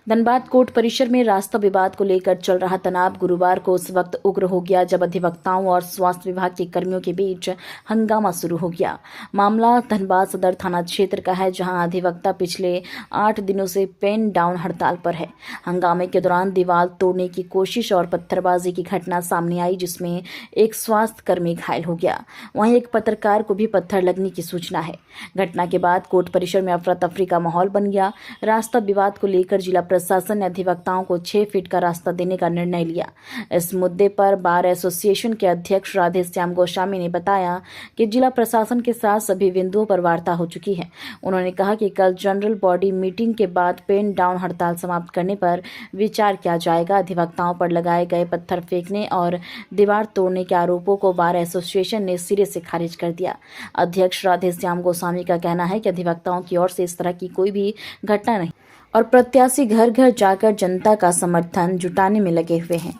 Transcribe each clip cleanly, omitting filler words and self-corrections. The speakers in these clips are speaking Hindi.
धनबाद कोर्ट परिसर में रास्ता विवाद को लेकर चल रहा तनाव गुरुवार को उस वक्त उग्र हो गया जब अधिवक्ताओं और स्वास्थ्य विभाग के कर्मियों के बीच हंगामा शुरू हो गया। मामला धनबाद सदर थाना क्षेत्र का है, जहां अधिवक्ता पिछले 8 दिनों से पेन डाउन हड़ताल पर है। हंगामे के दौरान दीवार तोड़ने की कोशिश और पत्थरबाजी की घटना सामने आई, जिसमें एक स्वास्थ्य कर्मी घायल हो गया। वहीं एक पत्रकार को भी पत्थर लगने की सूचना है। घटना के बाद कोर्ट परिसर में अफरा तफरी का माहौल बन गया। रास्ता विवाद को लेकर जिला प्रशासन ने अधिवक्ताओं को 6 फीट का रास्ता देने का निर्णय लिया। इस मुद्दे पर बार एसोसिएशन के अध्यक्ष राधे श्याम गोस्वामी ने बताया कि जिला प्रशासन के साथ सभी बिंदुओं पर वार्ता हो चुकी है। उन्होंने कहा कि कल जनरल बॉडी मीटिंग के बाद पेन डाउन हड़ताल समाप्त करने पर विचार किया जाएगा। अधिवक्ताओं पर लगाए गए पत्थर फेंकने और दीवार तोड़ने के आरोपों को बार एसोसिएशन ने सिरे से खारिज कर दिया। अध्यक्ष राधे श्याम गोस्वामी का कहना है कि अधिवक्ताओं की ओर से इस तरह की कोई भी घटना नहीं और प्रत्याशी घर घर जाकर जनता का समर्थन जुटाने में लगे हुए हैं।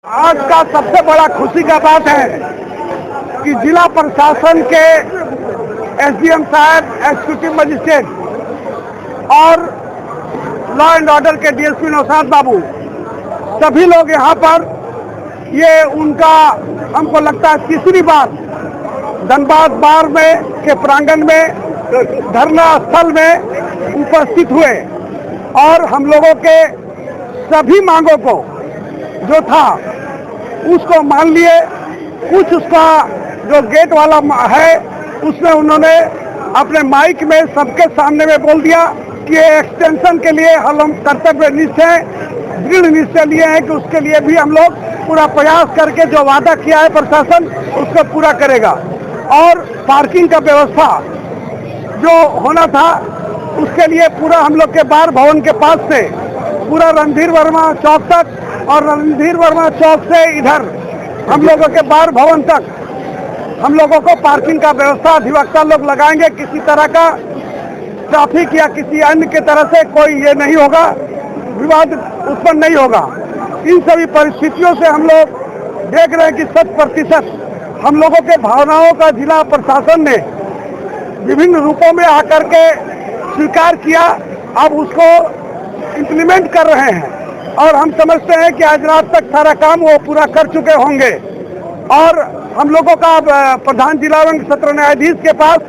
आज का सबसे बड़ा खुशी का बात है कि जिला प्रशासन के एसडीएम साहब, एग्जीक्यूटिव मजिस्ट्रेट और लॉ एंड ऑर्डर के डीएसपी नौशाद बाबू, सभी लोग यहाँ पर ये उनका हमको लगता है तीसरी बार धनबाद बार में के प्रांगण में धरना स्थल में उपस्थित हुए और हम लोगों के सभी मांगों को जो था उसको मान लिए। कुछ उसका जो गेट वाला है उसमें उन्होंने अपने माइक में सबके सामने में बोल दिया कि ये एक्सटेंशन के लिए हम कर्तव्य निश्चय दृढ़ निश्चय लिए हैं कि उसके लिए भी हम लोग पूरा प्रयास करके जो वादा किया है प्रशासन उसको पूरा करेगा। और पार्किंग का व्यवस्था जो होना था उसके लिए पूरा हम लोग के बार भवन के पास से पूरा रणधीर वर्मा चौक तक और रणधीर वर्मा चौक से इधर हम लोगों के बार भवन तक हम लोगों को पार्किंग का व्यवस्था अधिवक्ता लोग लगाएंगे। किसी तरह का ट्रैफिक या किसी अन्य के तरह से कोई ये नहीं होगा, विवाद उत्पन्न नहीं होगा। इन सभी परिस्थितियों से हम लोग देख रहे हैं कि 100% हम लोगों के भावनाओं का जिला प्रशासन ने विभिन्न रूपों में आकर के स्वीकार किया। अब उसको इम्प्लीमेंट कर रहे हैं और हम समझते हैं कि आज रात तक सारा काम वो पूरा कर चुके होंगे। और हम लोगों का प्रधान जिला एवं सत्र न्यायाधीश के पास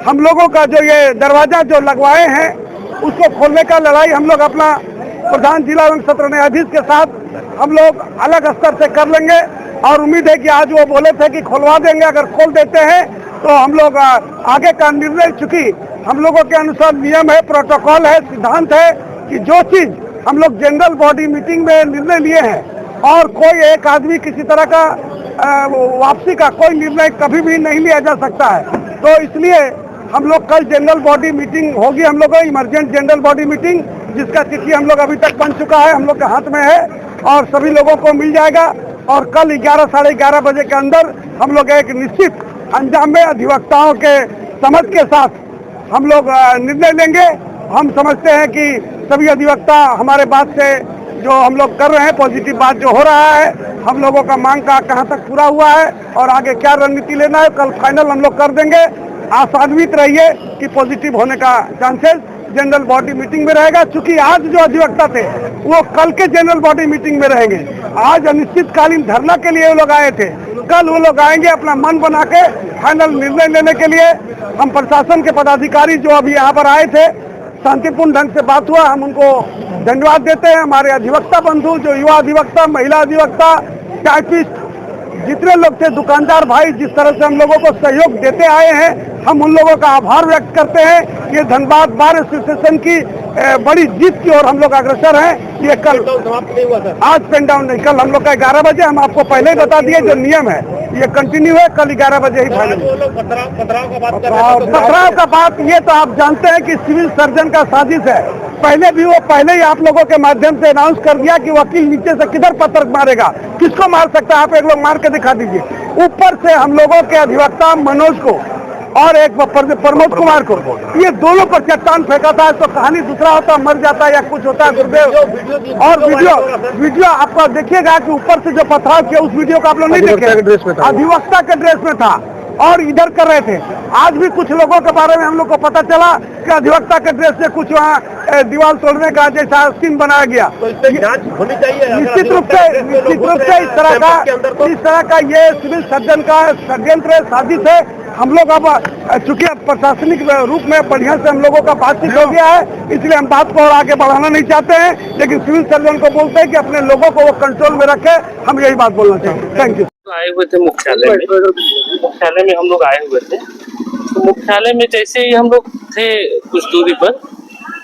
हम लोगों का जो ये दरवाजा जो लगवाए हैं उसको खोलने का लड़ाई हम लोग अपना प्रधान जिला एवं सत्र न्यायाधीश के साथ हम लोग अलग स्तर से कर लेंगे। और उम्मीद है कि आज वो बोले थे कि खुलवा देंगे, अगर खोल देते हैं तो हम लोग आगे का निर्णय, चूंकि हम लोगों के अनुसार नियम है, प्रोटोकॉल है, सिद्धांत है कि जो चीज हम लोग जनरल बॉडी मीटिंग में निर्णय लिए हैं और कोई एक आदमी किसी तरह का वापसी का कोई निर्णय कभी भी नहीं लिया जा सकता है। तो इसलिए हम लोग कल जनरल बॉडी मीटिंग होगी, हम लोग इमरजेंट जनरल बॉडी मीटिंग, जिसका तिथि हम लोग अभी तक बन चुका है, हम लोग के हाथ में है और सभी लोगों को मिल जाएगा। और कल 11 साढ़े 11 बजे के अंदर हम लोग एक निश्चित अंजाम में अधिवक्ताओं के समझ के साथ हम लोग निर्णय लेंगे। हम समझते हैं कि सभी अधिवक्ता हमारे बात से जो हम लोग कर रहे हैं, पॉजिटिव बात जो हो रहा है, हम लोगों का मांग का कहां तक पूरा हुआ है और आगे क्या रणनीति लेना है, कल फाइनल हम लोग कर देंगे। आशान्वित रहिए कि पॉजिटिव होने का चांसेस जनरल बॉडी मीटिंग में रहेगा। चूंकि आज जो अधिवक्ता थे वो कल के जनरल बॉडी मीटिंग में रहेंगे। आज अनिश्चितकालीन धरना के लिए वो लोग आए थे, कल वो लोग आएंगे अपना मन बना के फाइनल निर्णय लेने के लिए। हम प्रशासन के पदाधिकारी जो अभी यहाँ पर आए थे, शांतिपूर्ण ढंग से बात हुआ, हम उनको धन्यवाद देते हैं। हमारे अधिवक्ता बंधु, जो युवा अधिवक्ता, महिला अधिवक्ता, टाइपिस्ट, जितने लोग थे, दुकानदार भाई, जिस तरह से हम लोगों को सहयोग देते आए हैं, हम उन लोगों का आभार व्यक्त करते हैं। ये धनबाद बार एसोसिएशन की बड़ी जीत की ओर हम लोग अग्रसर हैं। ये कल आज पेन डाउन नहीं, कल हम लोग का 11 बजे, हम आपको पहले ही बता दिए जो नियम है ये कंटिन्यू है, कल 11 बजे ही फाइनल। पथराव का बात ये तो आप जानते हैं कि सिविल सर्जन का साजिश है। पहले ही आप लोगों के माध्यम से अनाउंस कर दिया कि वकील नीचे से किधर पत्थर मारेगा, किसको मार सकता है, आप एक लोग मार के दिखा दीजिए। ऊपर से हम लोगों के अधिवक्ता मनोज को और एक प्रमोद कुमार को, ये दोनों पर चट्टान फेंका था। तो कहानी दूसरा होता, मर जाता या कुछ होता है गुरुदेव। और वीडियो आपको देखिएगा कि ऊपर से जो पथराव किया उस वीडियो को आप लोग नहीं देखे, अधिवक्ता के ड्रेस में था। और इधर कर रहे थे। आज भी कुछ लोगों के बारे में हम लोग को पता चला कि अधिवक्ता के ड्रेस से कुछ वहाँ दीवार तोड़ने का जैसा सीन बनाया गया। तो इस पर जांच होनी चाहिए। निश्चित रूप से इस तरह का ये सिविल सर्जन का षड्यंत्र साजिश है। हम लोग अब चूंकि प्रशासनिक रूप में बढ़िया से हम लोगों का बातचीत हो गया है, इसलिए हम बात को और आगे बढ़ाना नहीं चाहते हैं, लेकिन सिविल सर्जन को बोलते हैं कि अपने लोगों को वो कंट्रोल में रखे। हम यही बात बोलना चाहते हैं। Thank you. आए हुए थे मुख्यालय में हम लोग आए हुए थे। तो मुख्यालय में जैसे ही हम लोग थे कुछ दूरी पर,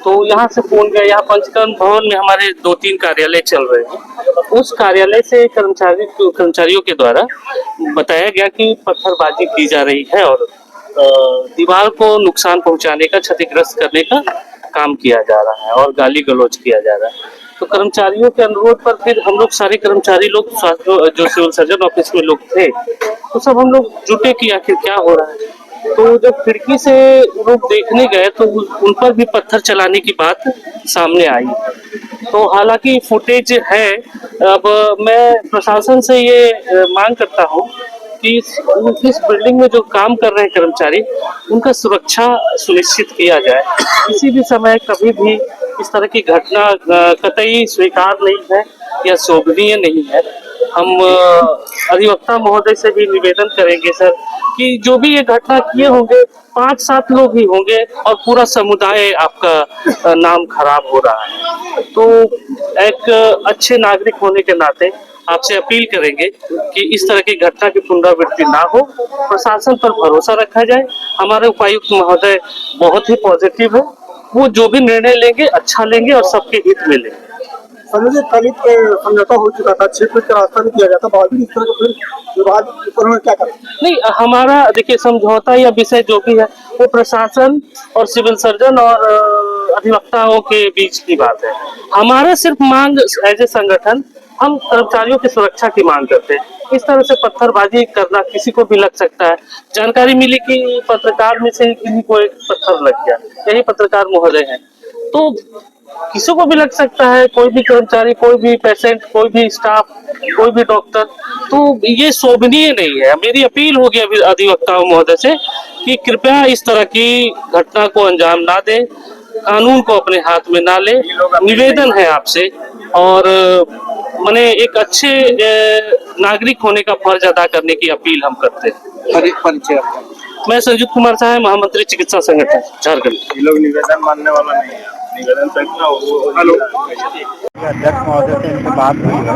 तो यहाँ से फोन गया। यहाँ पंचकर्म भवन में हमारे 2-3 कार्यालय चल रहे हैं। उस कार्यालय से कर्मचारियों के द्वारा बताया गया कि पत्थरबाजी की जा रही है और दीवार को नुकसान पहुंचाने का, क्षतिग्रस्त करने का काम किया जा रहा है और गाली गलौज किया जा रहा है। तो कर्मचारियों के अनुरोध पर फिर हम लोग सारे कर्मचारी लोग, जो सिविल सर्जन ऑफिस में लोग थे, तो सब हम लोग जुटे कि आखिर क्या हो रहा है। तो जब खिड़की से लोग देखने गए तो उन पर भी पत्थर चलाने की बात सामने आई। तो हालांकि फुटेज है। अब मैं प्रशासन से ये मांग करता हूँ कि इस बिल्डिंग में जो काम कर रहे हैं कर्मचारी, उनका सुरक्षा सुनिश्चित किया जाए। किसी भी समय कभी भी इस तरह की घटना कतई स्वीकार नहीं है या शोभनीय नहीं है। हम अधिवक्ता महोदय से भी निवेदन करेंगे सर कि जो भी ये घटना किए होंगे 5-7 लोग ही होंगे और पूरा समुदाय आपका नाम खराब हो रहा है। तो एक अच्छे नागरिक होने के नाते आपसे अपील करेंगे कि इस तरह की घटना की पुनरावृत्ति ना हो। प्रशासन पर भरोसा रखा जाए। हमारे उपायुक्त महोदय बहुत ही पॉजिटिव है। वो जो भी निर्णय लेंगे अच्छा लेंगे और सबके हित में लेंगे। समझिए कल समझौता हो चुका था, 6 फीट का रास्ता भी किया गया था, बावजूद इस तरह का फिर विवाद उन्होंने क्या करा? नहीं, हमारा देखिए समझौता या विषय जो भी है वो प्रशासन और सिविल सर्जन और अधिवक्ताओं के बीच की बात है। हमारा सिर्फ मांग एज ए संगठन, हम कर्मचारियों की सुरक्षा की मांग करते हैं। इस तरह से पत्थरबाजी करना किसी को भी लग सकता है। जानकारी मिली कि पत्रकार में से किसी को एक पत्थर लग गया, यही पत्रकार महोदय हैं। तो किसी को भी लग सकता है, कोई भी कर्मचारी, कोई भी पेशेंट, कोई भी स्टाफ, कोई भी डॉक्टर। तो ये शोभनीय नहीं है। मेरी अपील होगी अभी अधिवक्ताओं महोदय से कि कृपया इस तरह की घटना को अंजाम ना दें, कानून को अपने हाथ में ना ले। निवेदन है आपसे और मैंने एक अच्छे नागरिक होने का फर्ज अदा करने की अपील हम करते हैं। परिचय मैं संजीव कुमार साहब, महामंत्री चिकित्सा संगठन झारखंड। ये लोग निवेदन मानने वाला नहीं है। निवेदन अध्यक्ष महोदय से इनसे बात हुई है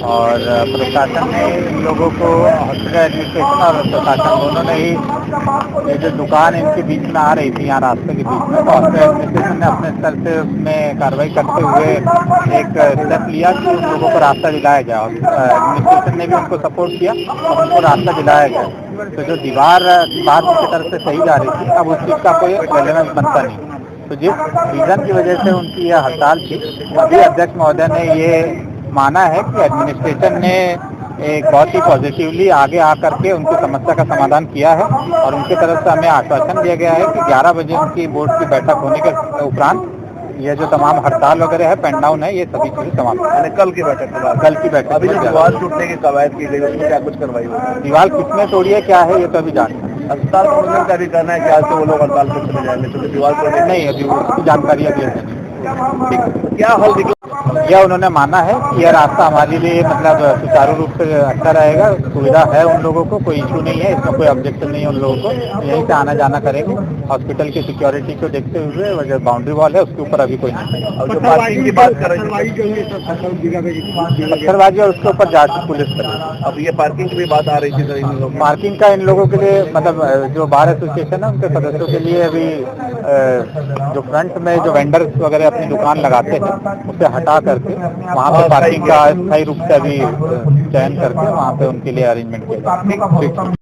और प्रशासन ने इन लोगों को हॉस्पिटल एडमिनिस्ट्रेशन और प्रशासन दोनों ने ही ये जो दुकान इनके बीच में आ रही थी यहाँ रास्ते के बीच में, तो हॉस्पिटल एडमिनिस्ट्रेशन ने अपने स्तर से उसमें कार्रवाई करते हुए एक स्टेप लिया कि उन लोगों को रास्ता दिलाया जाए। एडमिनिस्ट्रेशन ने भी उनको सपोर्ट किया और उनको रास्ता दिलाया गया। तो जो दीवार बात उनकी तरफ से सही जा रही थी, अब उस चीज़ का कोई रेलेवेंस बनता नहीं। तो जिस रीजन की वजह से उनकी यह हड़ताल थी, अभी अध्यक्ष महोदय ने ये माना है कि एडमिनिस्ट्रेशन ने एक बहुत ही पॉजिटिवली आगे आकर के उनकी समस्या का समाधान किया है और उनकी तरफ से हमें आश्वासन दिया गया है कि 11 बजे उनकी बोर्ड की बैठक होने के उपरांत ये जो तमाम हड़ताल वगैरह है, पेन डाउन है, ये सभी चीजें समाप्त। कल की बैठक के बाद अभी जो दीवार टूटने की कवायद की गई उसमें क्या कुछ कार्रवाई होगी? दीवार किसने तोड़ी है, क्या है, ये तो अभी जान अस्पताल प्रबंधन का भी कहना है कि आज से वो लोग हड़ताल पर चले जाएंगे क्योंकि दीवार तोड़ने नहीं, अभी उसकी जानकारी अभी नहीं। क्या हल निकला? यह उन्होंने माना है कि यह रास्ता हमारे लिए मतलब सुचारू रूप से अच्छा रहेगा, सुविधा है उन लोगों को, कोई इशू नहीं है, इसमें कोई ऑब्जेक्शन नहीं है उन लोगों को, यहीं से आना जाना करेंगे। हॉस्पिटल की सिक्योरिटी को देखते हुए जो बाउंड्री वॉल है उसके ऊपर अभी कोई नहीं है। और जो पार्किंग की बात कर रहे पत्थरबाजी और उसके ऊपर जांच पुलिस करेगी। अब ये पार्किंग की भी बात आ रही थी, पार्किंग का इन लोगों के लिए मतलब जो बार एसोसिएशन है उनके सदस्यों के लिए अभी जो फ्रंट में जो वेंडर्स वगैरह अपनी दुकान लगाते हैं उसे हटा करके वहाँ पे पार्किंग का स्थायी रूप से अभी चयन करके वहाँ पे उनके लिए अरेंजमेंट किया जाए।